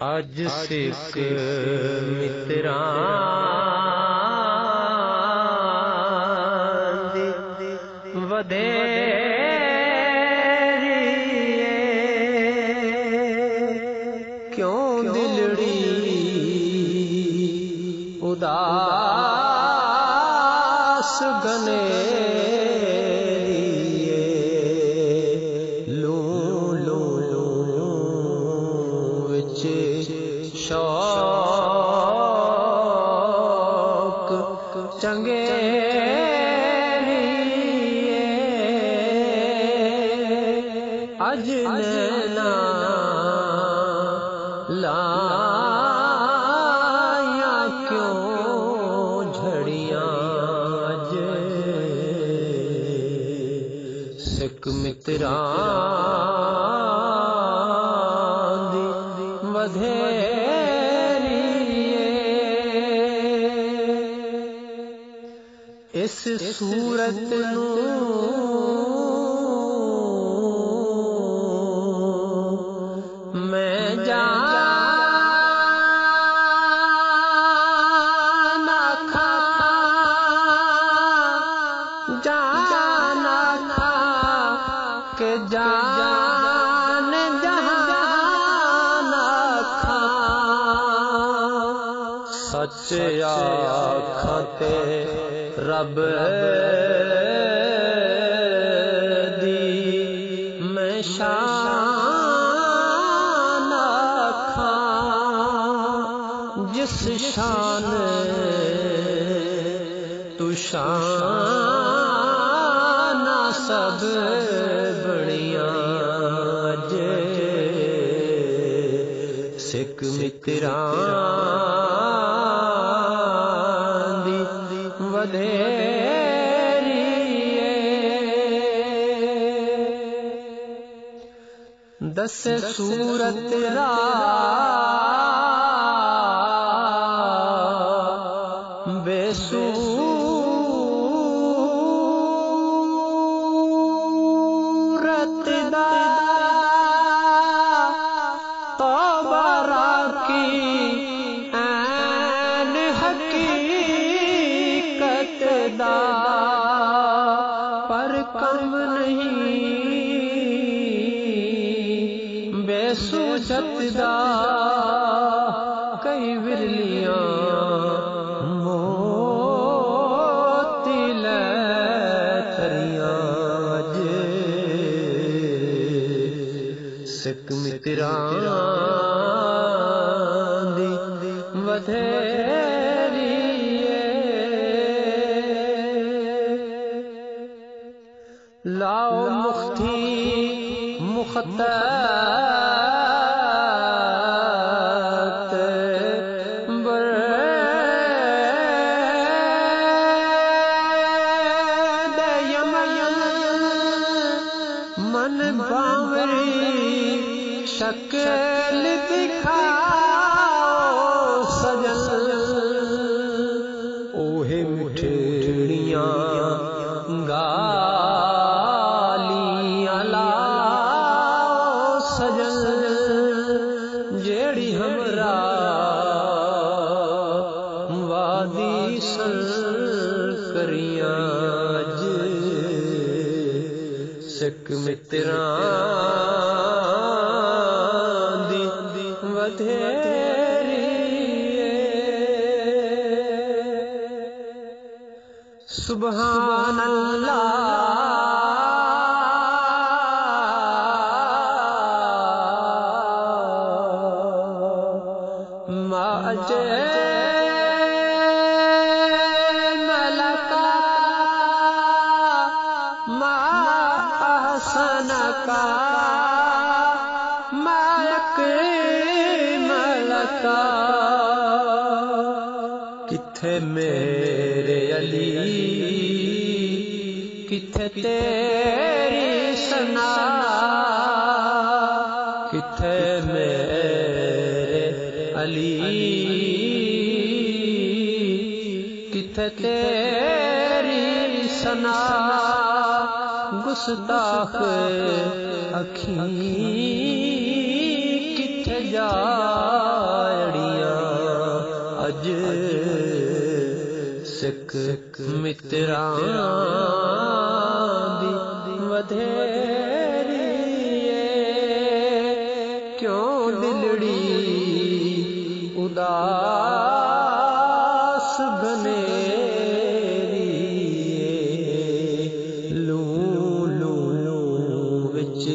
اج سکھ متراں دی ودھیری کیوں دلڑی اداس گنیری لوں لوں وچ شوق چنگیری اج نینا لائیاں کیوں جھڑیاں اج سکھ متراں دی ودھیری اس صورت میں جانا کھا کہ جان جہانا کھا سچ آکھتے رب دی میں شان آکھاں جس شان تو شان سب بڑیاں اج سکھ متراں دی ودھیری دس صورت را بے صورت دا توبہ را کی عین حقیقت دا پر کم نہیں بے سوچت دا کئی ورلیاں موتی لے تھریاں اج سکھ متراں دی ودھیری لاؤ مختی مخطط برد یمین من باوری شکل دکھاؤ سجن اوہ مٹھڑیاں گالیاں لاؤ سجن جیڑی ہمرا وادی سن کریاں اج سکھ متراں دی ودھیری سبحان اللہ ما اجمل کا ما احسن کا ما اکمل کا کتھے میرے علی کتھے تیری ثنا کتھے میرے علی کتھے تیری ثنا گستاخ اکھیں کتھے ਜਾੜੀਆਂ ਅਜ ਸਿੱਖ ਮਿੱਤਰਾਂ ਦੀ ਵਧੇਰੀ ਏ ਕਿਉਂ ਦਿਲੜੀ ਉਦਾਸ ਬਨੇਰੀ ਲੂ ਲੂ ਵਿੱਚ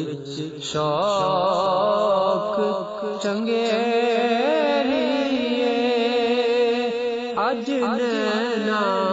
ਸ਼ੌਕ ਚੰਗੇਰੀ ਏ ਅਜ ਨੈਣਾ